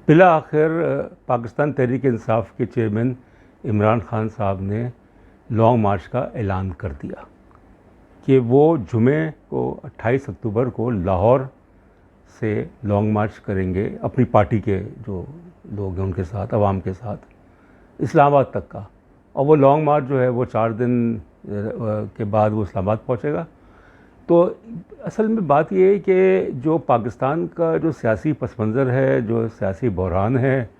बिला आखिर पाकिस्तान तहरीक इंसाफ के चेयरमैन इमरान खान साहब ने लॉन्ग मार्च का ऐलान कर दिया कि वो जुमे को 28 अक्टूबर को लाहौर से लॉन्ग मार्च करेंगे अपनी पार्टी के जो लोग हैं उनके साथ, आवाम के साथ इस्लामाबाद तक का। और वो लॉन्ग मार्च जो है वो 4 दिन के बाद वो इस्लामाबाद पहुंचेगा। तो असल में बात ये है कि जो पाकिस्तान का जो सियासी पस मंज़र है, जो सियासी बहरान है,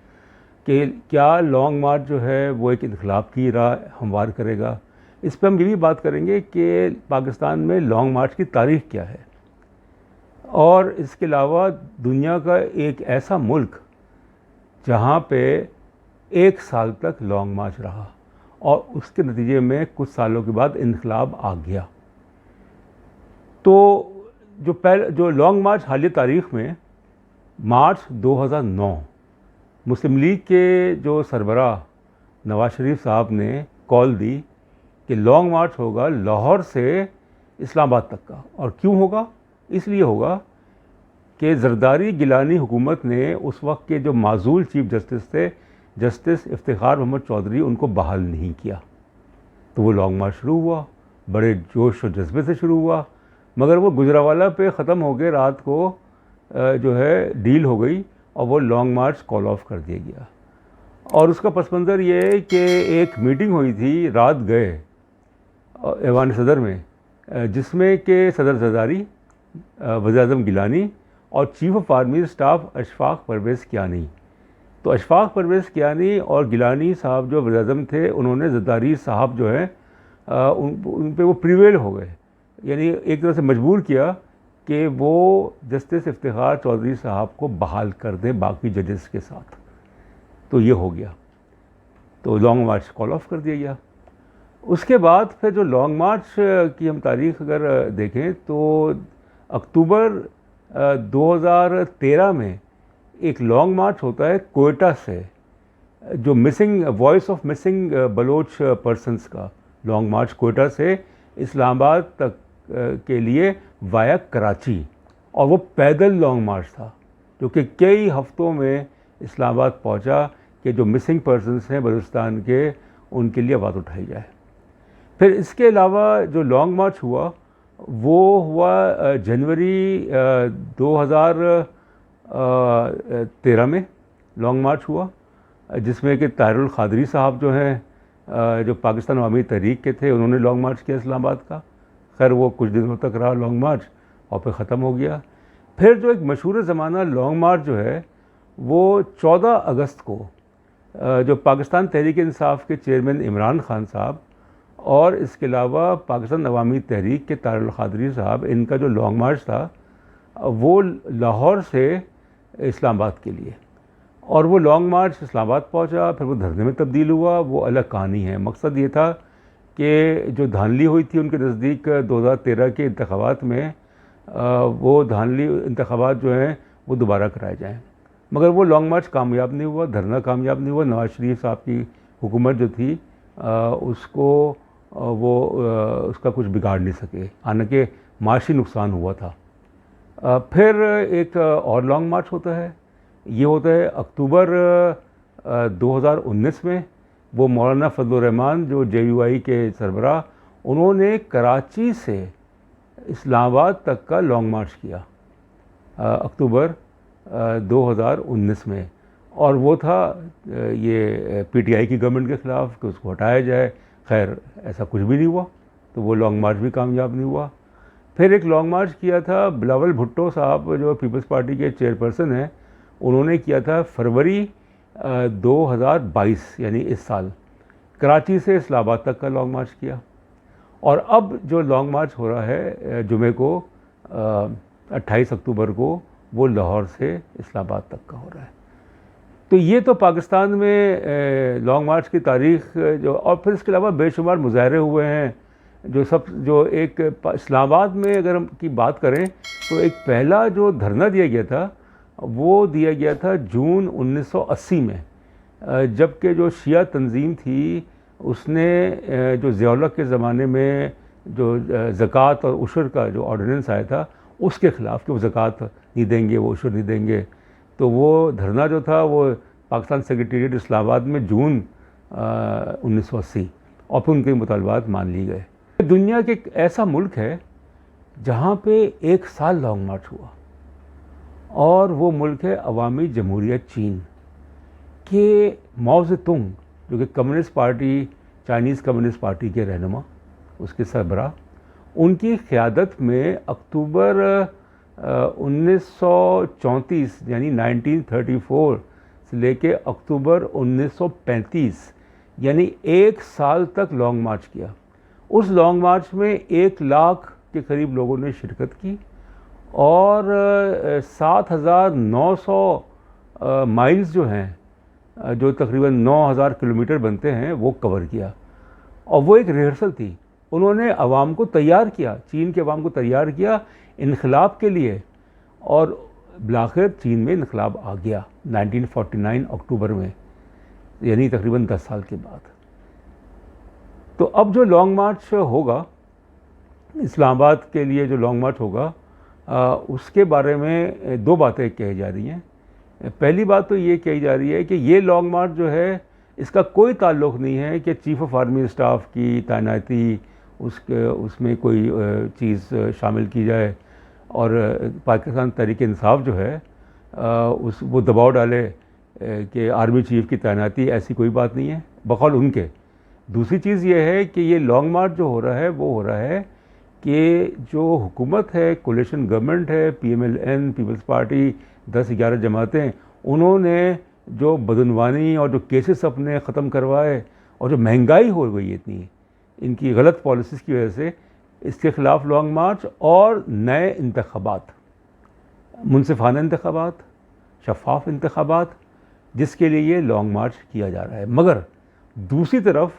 कि क्या लॉन्ग मार्च जो है वो एक इनकलाब की राह हमवार करेगा। इस पर हम ये भी बात करेंगे कि पाकिस्तान में लॉन्ग मार्च की तारीख़ क्या है, और इसके अलावा दुनिया का एक ऐसा मुल्क जहाँ पे 1 साल तक लॉन्ग मार्च रहा और उसके नतीजे में कुछ सालों के बाद इनकलाब आ गया। तो जो लॉन्ग मार्च हालिया तारीख़ में मार्च 2009 मुस्लिम लीग के जो सरबराह नवाज शरीफ साहब ने कॉल दी कि लॉन्ग मार्च होगा लाहौर से इस्लामाबाद तक का। और क्यों होगा? इसलिए होगा कि जरदारी गिलानी हुकूमत ने उस वक्त के जो माजूल चीफ जस्टिस थे, जस्टिस इफ्तिखार मोहम्मद चौधरी, उनको बहाल नहीं किया। तो वो लॉन्ग मार्च शुरू हुआ, बड़े जोश और जज्बे से शुरू हुआ, मगर वो गुजरावाला पे ख़त्म हो गए। रात को जो है डील हो गई और वो लॉन्ग मार्च कॉल ऑफ कर दिया गया। और उसका पस मंज़र ये है कि एक मीटिंग हुई थी, रात गए ऐवान सदर में, जिसमें कि सदर जरदारी, वज़ीर-ए-आज़म गिलानी और chief of army staff Ashfaq Parvez Kayani. तो अशफाक परवेज़ कियानी और गिलानी साहब जो वज़ीर-ए-आज़म थे, उन्होंने जरदारी साहब जो है उन पे वो प्रिवेल हो गए, यानी एक तरह से मजबूर किया कि वो जस्टिस इफ्तिखार चौधरी साहब को बहाल कर दें बाकी जजेस के साथ। तो ये हो गया, तो लॉन्ग मार्च कॉल ऑफ कर दिया गया। उसके बाद फिर जो लॉन्ग मार्च की हम तारीख़ अगर देखें तो अक्टूबर 2013 में एक लॉन्ग मार्च होता है कोयटा से, जो missing voice of missing Baloch persons का लॉन्ग मार्च कोयटा से इस्लामाबाद तक के लिए वाया कराची। और वो पैदल लॉन्ग मार्च था जो कि कई हफ्तों में इस्लामाबाद पहुंचा कि जो मिसिंग पर्सनस हैं बलूचिस्तान के, उनके लिए आवाज़ उठाई जाए। फिर इसके अलावा जो लॉन्ग मार्च हुआ वो हुआ जनवरी 2013 में लॉन्ग मार्च हुआ, जिसमें कि ताहिरुल क़ादरी साहब जो हैं, जो पाकिस्तान अवामी तहरीक के थे, उन्होंने लॉन्ग मार्च किया इस्लामाबाद का। खैर वो कुछ दिनों तक रहा लॉन्ग मार्च और फिर ख़त्म हो गया। फिर जो एक मशहूर ज़माना लॉन्ग मार्च जो है वो 14 अगस्त को जो पाकिस्तान तहरीक इंसाफ के चेयरमैन इमरान खान साहब और इसके अलावा पाकिस्तान अवामी तहरीक के ताहिरुल क़ादरी साहब, इनका जो लॉन्ग मार्च था वो लाहौर से इस्लामाबाद के लिए। और वो लॉन्ग मार्च इस्लामाबाद पहुंचा, फिर वो धरने में तब्दील हुआ, वो अलग कहानी है। मकसद ये था कि जो धांधली हुई थी उनके नज़दीक 2013 के इंतखाबात में, वो धांधली इंतखाबात जो हैं वो दोबारा कराए जाएँ। मगर वो लॉन्ग मार्च कामयाब नहीं हुआ, धरना कामयाब नहीं हुआ। नवाज शरीफ साहब की हुकूमत जो थी उसको उसका कुछ बिगाड़ नहीं सके, हालांकि माशी नुकसान हुआ था। फिर एक और लॉन्ग मार्च होता है, ये होता है अक्टूबर 2019 में। वो मौलाना फजलुर रहमान जो JUI के सरबराह, उन्होंने कराची से इस्लामाबाद तक का लॉन्ग मार्च किया अक्टूबर 2019 में। और वो था ये PTI की गवर्नमेंट के ख़िलाफ़ कि उसको हटाया जाए। खैर ऐसा कुछ भी नहीं हुआ, तो वो लॉन्ग मार्च भी कामयाब नहीं हुआ। फिर एक लॉन्ग मार्च किया था बिलावल भुट्टो साहब जो पीपल्स पार्टी के चेयरपर्सन हैं, उन्होंने किया था फरवरी 2022 यानी इस साल, कराची से इस्लामाबाद तक का लॉन्ग मार्च किया। और अब जो लॉन्ग मार्च हो रहा है जुमे को 28 अक्टूबर को, वो लाहौर से इस्लामाबाद तक का हो रहा है। तो ये तो पाकिस्तान में लॉन्ग मार्च की तारीख़ जो, और फिर इसके अलावा बेशुमार मुजाहरे हुए हैं। जो एक इस्लामाबाद में अगर हम की बात करें तो एक पहला जो धरना दिया गया था वो दिया गया था जून 1980 में, जबकि जो शिया तंजीम थी उसने जो ज़िया-उल-हक के ज़माने में जो ज़कात और उशर का जो ऑर्डिनेंस आया था उसके ख़िलाफ़ कि वो ज़कात नहीं देंगे, वो उशर नहीं देंगे। तो वो धरना जो था वो पाकिस्तान सेक्रेटेरिएट इस्लामाबाद में जून 1980, और फिर उनके मुतालबात मान लिए गए। दुनिया के एक ऐसा मुल्क है जहाँ पे 1 साल लॉन्ग मार्च हुआ, और वो मुल्क है अवामी जमहूरियत चीन के माओ ज़ेतुंग, जो कि communist party, Chinese communist party के रहनुमा, उसके सरबराह, उनकी क़यादत में अक्टूबर 1934 यानी 1934 से लेके अक्टूबर 1935 यानी 1 साल तक लॉन्ग मार्च किया। उस लॉन्ग मार्च में 1 लाख के करीब लोगों ने शिरकत की, और 7,900 माइल्स जो हैं, जो तकरीबन 9,000 किलोमीटर बनते हैं, वो कवर किया। और वो एक रिहर्सल थी। उन्होंने अवाम को तैयार किया, चीन के अवाम को तैयार किया इनकलाब के लिए, और बिलाखिर चीन में इनकलाब आ गया 1949 अक्टूबर में, यानी तकरीबन 10 साल के बाद। तो अब जो लॉन्ग मार्च होगा इस्लामाबाद के लिए, जो लॉन्ग मार्च होगा, उसके बारे में 2 बातें कही जा रही हैं। पहली बात तो ये कही जा रही है कि ये लॉन्ग मार्च जो है, इसका कोई ताल्लुक़ नहीं है कि चीफ़ ऑफ आर्मी स्टाफ की तैनाती उसमें कोई चीज़ शामिल की जाए, और पाकिस्तान तहरीक इंसाफ जो है वो दबाव डाले कि आर्मी चीफ़ की तैनाती, ऐसी कोई बात नहीं है बकौल उनके। दूसरी चीज़ ये है कि ये लॉन्ग मार्च जो हो रहा है वो हो रहा है कि जो हुकूमत है, कोलिशन गवर्नमेंट है, PMLN पीपल्स पार्टी, 10-11 जमातें, उन्होंने जो बदनवानी और जो केसेस अपने ख़त्म करवाए, और जो महंगाई हो गई इतनी इनकी गलत पॉलिसीज़ की वजह से, इसके ख़िलाफ़ लॉन्ग मार्च, और नए इंतख़ाबात, मुनसिफ़ाना इंतख़ाबात, शफ़ाफ़ इंतख़ाबात, जिसके लिए ये लॉन्ग मार्च किया जा रहा है। मगर दूसरी तरफ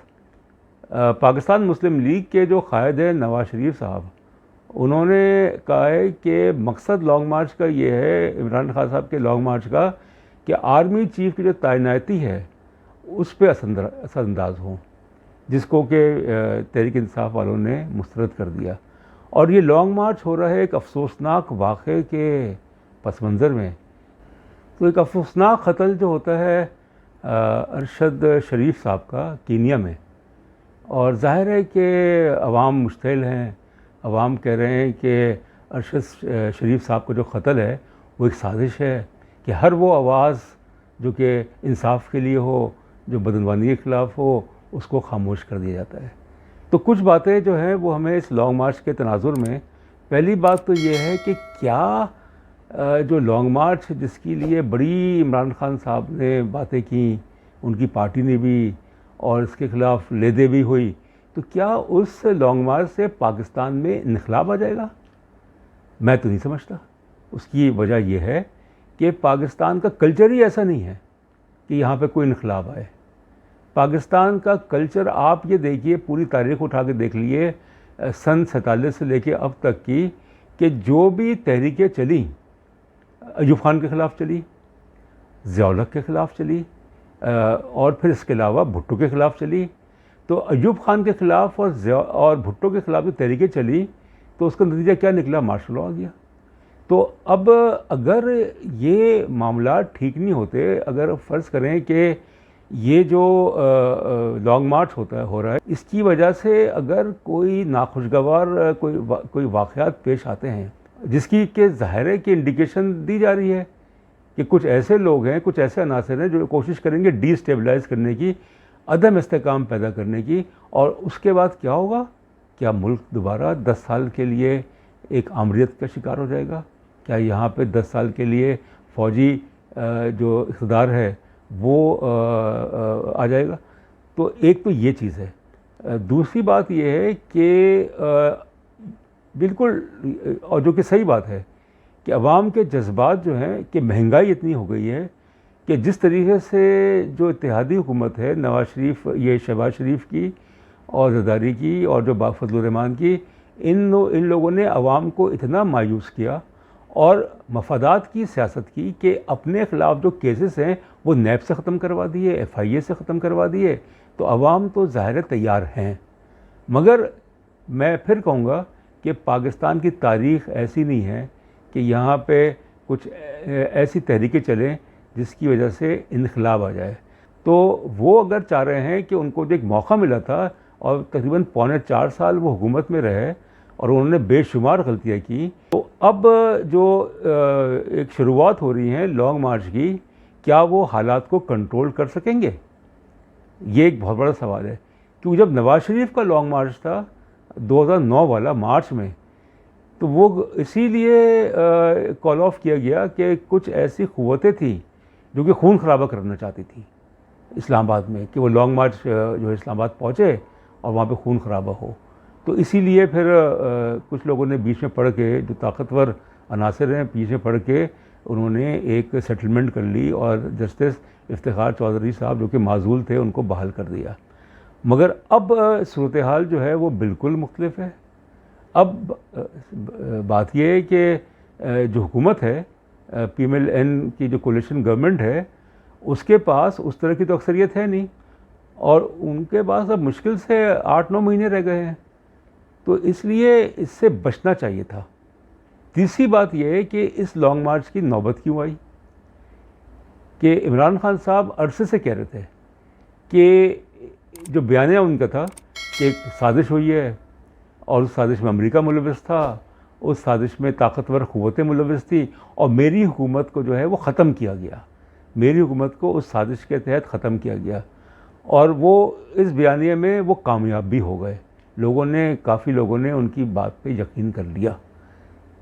पाकिस्तान मुस्लिम लीग के जो कायद हैं नवाज़ शरीफ साहब, उन्होंने कहा है कि मकसद लॉन्ग मार्च का ये है, इमरान खान साहब के लॉन्ग मार्च का, कि आर्मी चीफ़ की जो तैनाती है उस पर असरअंदाज हों, जिसको कि तहरीक इंसाफ वालों ने मुस्तरद कर दिया। और ये लॉन्ग मार्च हो रहा है एक अफसोसनाक वाक़े के पस मंज़र में। तो एक अफसोसनाक कत्ल जो होता है अरशद शरीफ साहब का कीनिया में, और ज़ाहिर है कि अवाम मुश्तिल हैं, अवाम कह रहे हैं कि अरशद शरीफ साहब का जो कत्ल है वो एक साजिश है, कि हर वो आवाज़ जो कि इंसाफ के लिए हो, जो बदनवानी के ख़िलाफ़ हो, उसको खामोश कर दिया जाता है। तो कुछ बातें जो हैं वो हमें इस लॉन्ग मार्च के तनाजुर में, पहली बात तो ये है कि क्या जो लॉन्ग मार्च जिसके लिए बड़ी इमरान खान साहब ने बातें की, उनकी पार्टी ने भी, और इसके ख़िलाफ़ लेदे भी हुई, तो क्या उस लॉन्ग मार्च से पाकिस्तान में इनकलाब आ जाएगा? मैं तो नहीं समझता। उसकी वजह यह है कि पाकिस्तान का कल्चर ही ऐसा नहीं है कि यहाँ पे कोई इनकलाब आए। पाकिस्तान का कल्चर आप ये देखिए, पूरी तारीख़ उठा के देख लिए, सन 47 से लेके अब तक की, कि जो भी तहरीकें चली, अयूब खान के ख़िलाफ़ चली, ज़िया-उल हक़ के ख़िलाफ़ चली, और फिर इसके अलावा भुट्टो के ख़िलाफ़ चली। तो अयूब खान के ख़िलाफ़ और भुट्टो के ख़िलाफ़ जो तहरीकें चली, तो उसका नतीजा क्या निकला? मार्शल लॉ आ गया। तो अब अगर ये मामला ठीक नहीं होते, अगर फ़र्ज़ करें कि ये जो लॉन्ग मार्च हो रहा है, इसकी वजह से अगर कोई नाखुशगवार कोई वाक़यात पेश आते हैं, जिसकी कि ज़ाहिर है कि इंडिकेशन दी जा रही है कि कुछ ऐसे लोग हैं, कुछ ऐसे अनासर हैं जो कोशिश करेंगे डीस्टेबलाइज़ करने की, अदम इस्तेकाम पैदा करने की, और उसके बाद क्या होगा? क्या मुल्क दोबारा 10 साल के लिए एक आमरीत का शिकार हो जाएगा? क्या यहाँ पे 10 साल के लिए फ़ौजी जो इक़्तिदार है वो आ जाएगा? तो एक तो ये चीज़ है। दूसरी बात ये है कि बिल्कुल, और जो कि सही बात है, कि अवाम के जज्बात जो हैं, कि महंगाई इतनी हो गई है कि जिस तरीके से जो इत्तेहादी हुकूमत है, नवाज़ शरीफ, ये शहबाज शरीफ की और ज़रदारी की और जो फजलुर रहमान की, इन लोगों ने अवाम को इतना मायूस किया और मफादात की सियासत की कि अपने ख़िलाफ़ जो केसेस हैं वो नैब से ख़त्म करवा दिए, FIA से ख़त्म करवा दिए। तो अवाम तो ज़ाहिर तैयार हैं, मगर मैं फिर कहूँगा कि पाकिस्तान की तारीख़ ऐसी नहीं है कि यहाँ पे कुछ ऐसी तहरीकें चलें जिसकी वजह से इनकलाब आ जाए। तो वो अगर चाह रहे हैं कि उनको जो एक मौका मिला था और तकरीबन 3.25 साल वो हुकूमत में रहे और उन्होंने बेशुमार गलतियाँ की, तो अब जो एक शुरुआत हो रही है लॉन्ग मार्च की, क्या वो हालात को कंट्रोल कर सकेंगे? ये एक बहुत बड़ा सवाल है। क्योंकि जब नवाज़ शरीफ का लॉन्ग मार्च था 2009 वाला मार्च में, तो वो इसीलिए कॉल ऑफ किया गया कि कुछ ऐसी क़ुव्वतें थी जो कि खून खराबा करना चाहती थी इस्लामाबाद में, कि वो लॉन्ग मार्च जो इस्लामाबाद पहुँचे और वहाँ पे खून खराबा हो। तो इसीलिए फिर कुछ लोगों ने बीच में पड़ के, जो ताकतवर अनासर हैं, बीच में पड़ के उन्होंने एक सेटलमेंट कर ली और जस्टिस इफ्तिखार चौधरी साहब जो कि माजूल थे उनको बहाल कर दिया। मगर अब सूरत हाल जो है वो बिल्कुल मुख्तलिफ है। अब बात यह है कि जो हुकूमत है, PMLN की जो कोलिशन गवर्नमेंट है, उसके पास उस तरह की तो अक्सरियत है नहीं और उनके पास अब मुश्किल से 8-9 महीने रह गए हैं। तो इसलिए इससे बचना चाहिए था। तीसरी बात यह है कि इस लॉन्ग मार्च की नौबत क्यों आई? कि इमरान खान साहब अरसे से कह रहे थे कि जो बयानिया उनका था कि एक साजिश हुई है और उस साजिश में अमेरिका मुलविस था, उस साजिश में ताकतवर क़ुव्वतें मुलविस थी और मेरी हुकूमत को जो है वो ख़त्म किया गया, मेरी हुकूमत को उस साजिश के तहत ख़त्म किया गया। और वो इस बयानिए में वो कामयाब भी हो गए। काफ़ी लोगों ने उनकी बात पे यकीन कर लिया।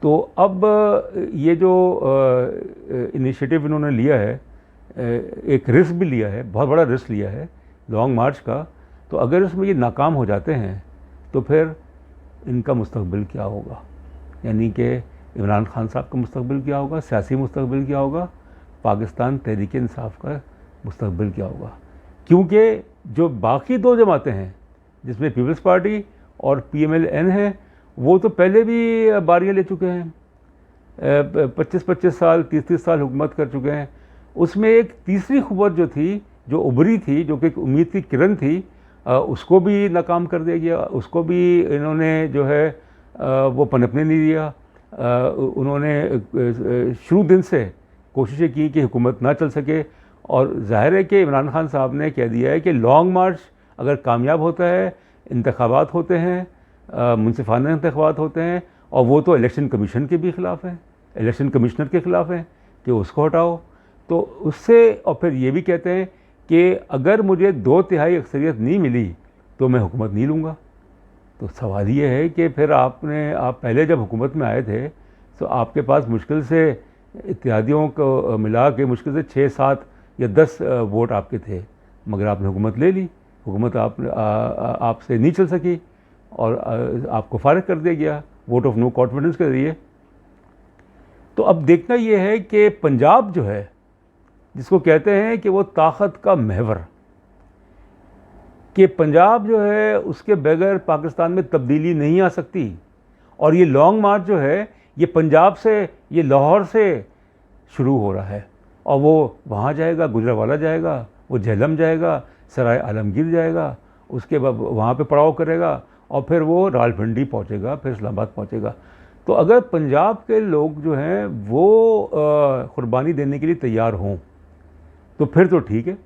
तो अब ये जो इनिशिएटिव इन्होंने लिया है, एक रिस्क भी लिया है, बहुत बड़ा रिस्क लिया है लॉन्ग मार्च का। तो अगर इसमें ये नाकाम हो जाते हैं तो फिर इनका मुस्तकबिल क्या होगा? यानी कि इमरान खान साहब का मुस्तकबिल क्या होगा, सियासी मुस्तकबिल क्या होगा, पाकिस्तान तहरीक इंसाफ का मुस्तकबिल क्या होगा? क्योंकि जो बाकी दो जमातें हैं जिसमें पीपल्स पार्टी और PMLN है, वो तो पहले भी बारियां ले चुके हैं, 25-25 साल 30-30 साल हुकूमत कर चुके हैं। उसमें एक तीसरी क़ुव्वत जो थी, जो उभरी थी, जो कि एक उम्मीद की किरण थी, उसको भी नाकाम कर दिया गया। उसको भी इन्होंने जो है वो पनपने नहीं दिया। उन्होंने शुरू दिन से कोशिशें की कि हुकूमत ना चल सके। और ज़ाहिर है कि इमरान खान साहब ने कह दिया है कि लॉन्ग मार्च अगर कामयाब होता है, इंतखाबात होते हैं, मुनसिफाना इंतखाबात होते हैं, और वो तो इलेक्शन कमीशन के भी ख़िलाफ़ हैं, इलेक्शन कमिश्नर के ख़िलाफ़ हैं कि उसको हटाओ। तो उससे और फिर ये भी कहते हैं कि अगर मुझे 2/3 अक्सरियत नहीं मिली तो मैं हुकूमत नहीं लूँगा। तो सवाल ये है कि फिर आप पहले जब हुकूमत में आए थे तो आपके पास मुश्किल से इत्तेहादियों को मिला के मुश्किल से 6-7 या 10 वोट आपके थे, मगर आपने हुकूमत ले ली। हुकूमत आपसे नहीं चल सकी और आपको फारिग कर दिया गया वोट ऑफ नो कॉन्फिडेंस के ज़रिए। तो अब देखना ये है कि पंजाब जो है, जिसको कहते हैं कि वो ताकत का महवर, कि पंजाब जो है उसके बगैर पाकिस्तान में तब्दीली नहीं आ सकती। और ये लॉन्ग मार्च जो है ये पंजाब से, ये लाहौर से शुरू हो रहा है और वो वहाँ जाएगा, गुजरावाला जाएगा, वो झेलम जाएगा, सराय आलमगीर जाएगा, उसके बाद वहाँ पे पड़ाव करेगा और फिर वो रावलपिंडी पहुँचेगा, फिर इस्लामाबाद पहुँचेगा। तो अगर पंजाब के लोग जो हैं वो क़ुरबानी देने के लिए तैयार हों तो फिर तो ठीक है,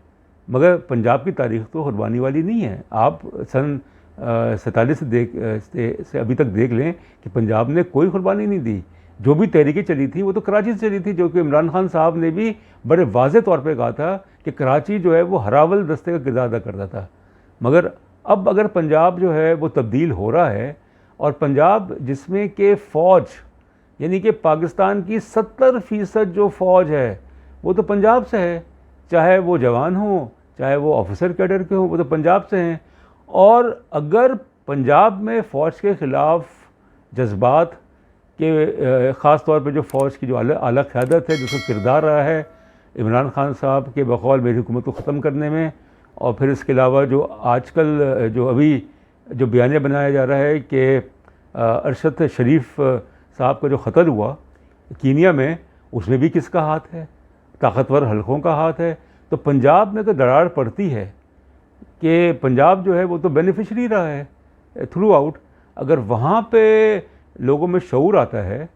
मगर पंजाब की तारीख़ तो कुर्बानी वाली नहीं है। आप सन 47 से अभी तक देख लें कि पंजाब ने कोई कुर्बानी नहीं दी। जो भी तहरीकें चली थी वो तो कराची से चली थी, जो कि इमरान खान साहब ने भी बड़े वाज़े तौर पे कहा था कि कराची जो है वो हरावल दस्ते का किरदार अदा करता था। मगर अब अगर पंजाब जो है वो तब्दील हो रहा है और पंजाब जिसमें कि फ़ौज, यानी कि पाकिस्तान की 70% जो फ़ौज है वो तो पंजाब से है, चाहे वो जवान हों चाहे वो ऑफिसर कैडर के हों, वो तो पंजाब से हैं। और अगर पंजाब में फ़ौज के ख़िलाफ़ जज्बात के ख़ास तौर पे जो फ़ौज की जो आला क़यादत है, जिसका किरदार रहा है इमरान खान साहब के बकौल मेरी हुकूमत को ख़त्म करने में, और फिर इसके अलावा जो आजकल जो अभी जो बयानिया बनाया जा रहा है कि अरशद शरीफ साहब का जो क़त्ल हुआ कीनिया में, उसमें भी किसका हाथ है? ताकतवर हलकों का हाथ है। तो पंजाब में तो दरार पड़ती है कि पंजाब जो है वो तो बेनिफिशरी रहा है थ्रू आउट। अगर वहाँ पे लोगों में शऊर आता है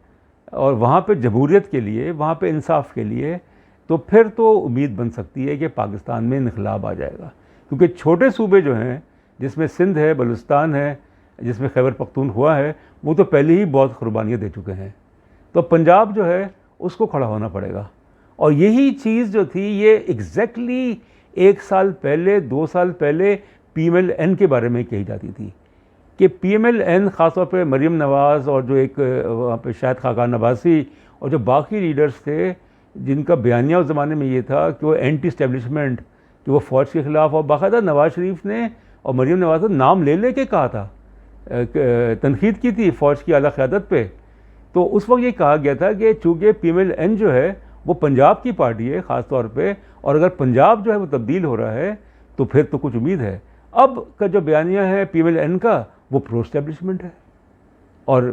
और वहाँ पे जमहूरियत के लिए, वहाँ पे इंसाफ के लिए, तो फिर तो उम्मीद बन सकती है कि पाकिस्तान में इनकलाब आ जाएगा। क्योंकि छोटे सूबे जो हैं, जिसमें सिंध है, बलूचिस्तान है, जिसमें खैबर पख्तूनख्वा है, वो तो पहले ही बहुत कुर्बानियाँ दे चुके हैं। तो पंजाब जो है उसको खड़ा होना पड़ेगा। और यही चीज़ जो थी, ये एग्जैक्टली 1 साल पहले, 2 साल पहले PMLN के बारे में कही जाती थी कि PMLN ख़ासतौर पे मरीम नवाज़ और जो एक वहाँ पे शायद खाकान नवासी और जो बाकी लीडर्स थे, जिनका बयानिया उस ज़माने में ये था कि वो एंटी इस्टेब्लिशमेंट, कि वो फ़ौज के ख़िलाफ़, और बाकायदा नवाज शरीफ ने और मरीम नवाज़ ने नाम ले के कहा था, तनकीद की थी फ़ौज की आला क़यादत पे। तो उस वक्त ये कहा गया था कि चूँकि PMLN जो है वो पंजाब की पार्टी है ख़ास तौर पे, और अगर पंजाब जो है वो तब्दील हो रहा है तो फिर तो कुछ उम्मीद है। अब का जो बयानिया है PMLN का, वो प्रो एस्टेब्लिशमेंट है, और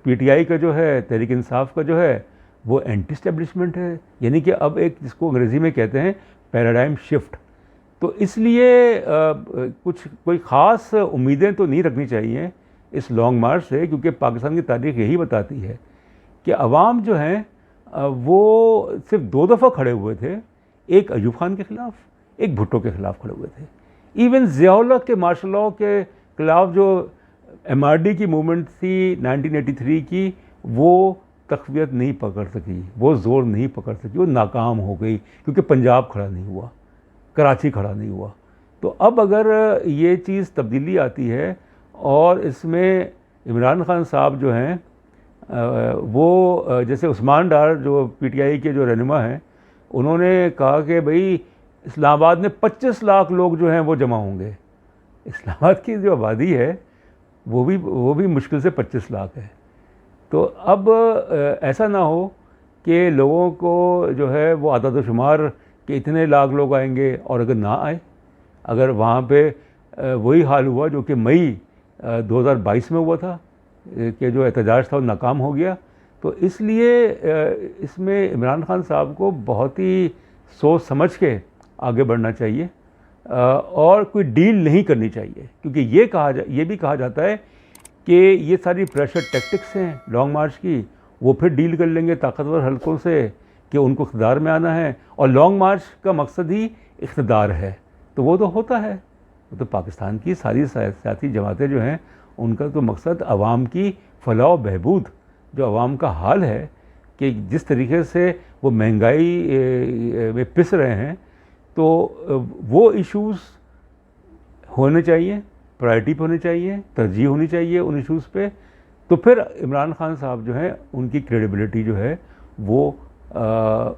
PTI का जो है, तहरीक इंसाफ का जो है, वो एंटी इस्टेब्लिशमेंट है। यानी कि अब एक, जिसको अंग्रेज़ी में कहते हैं पैराडाइम शिफ्ट। तो इसलिए कोई ख़ास उम्मीदें तो नहीं रखनी चाहिए इस लॉन्ग मार्च से, क्योंकि पाकिस्तान की तारीख़ यही बताती है कि अवाम जो हैं वो सिर्फ 2 दफ़ा खड़े हुए थे, एक अयूब खान के ख़िलाफ़, एक भुट्टो के ख़िलाफ़ खड़े हुए थे। इवन ज़ियाउल हक के मार्शल लॉ के ख़िलाफ़ जो MRD की मूवमेंट थी 1983 की, वो तक़वियत नहीं पकड़ सकी, वो ज़ोर नहीं पकड़ सकी, वो नाकाम हो गई, क्योंकि पंजाब खड़ा नहीं हुआ, कराची खड़ा नहीं हुआ। तो अब अगर ये चीज़ तब्दीली आती है और इसमें इमरान खान साहब जो हैं वो जैसे उस्मान डार जो PTI के जो रहनुमा हैं, उन्होंने कहा कि भाई इस्लामाबाद में 25 लाख लोग जो हैं वो जमा होंगे। इस्लामाबाद की जो आबादी है वो भी मुश्किल से 25 लाख है। तो अब ऐसा ना हो कि लोगों को जो है वो आदत शुमार कि इतने लाख लोग आएंगे, और अगर ना आए, अगर वहाँ पे वही हाल हुआ जो कि मई 2022 में हुआ था कि जो एहतजाज था वो नाकाम हो गया। तो इसलिए इसमें इमरान खान साहब को बहुत ही सोच समझ के आगे बढ़ना चाहिए, और कोई डील नहीं करनी चाहिए, क्योंकि ये भी कहा जाता है कि ये सारी प्रेशर टैक्टिक्स हैं लॉन्ग मार्च की, वो फिर डील कर लेंगे ताकतवर हलकों से कि उनको इक़्तिदार में आना है, और लॉन्ग मार्च का मकसद ही इक़्तिदार है। तो वो तो होता है, वो तो पाकिस्तान की सारी सियासी जमातें जो हैं उनका तो मकसद आवाम की फलाह व बहबूद, जो आवाम का हाल है कि जिस तरीके से वो महंगाई में पिस रहे हैं, तो वो इश्यूज़ होने चाहिए, प्रायोरिटी पे होने चाहिए, तरजीह होनी चाहिए उन इश्यूज़ पे। तो फिर इमरान खान साहब जो हैं उनकी क्रेडिबिलिटी जो है वो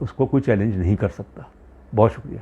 उसको कोई चैलेंज नहीं कर सकता। बहुत शुक्रिया।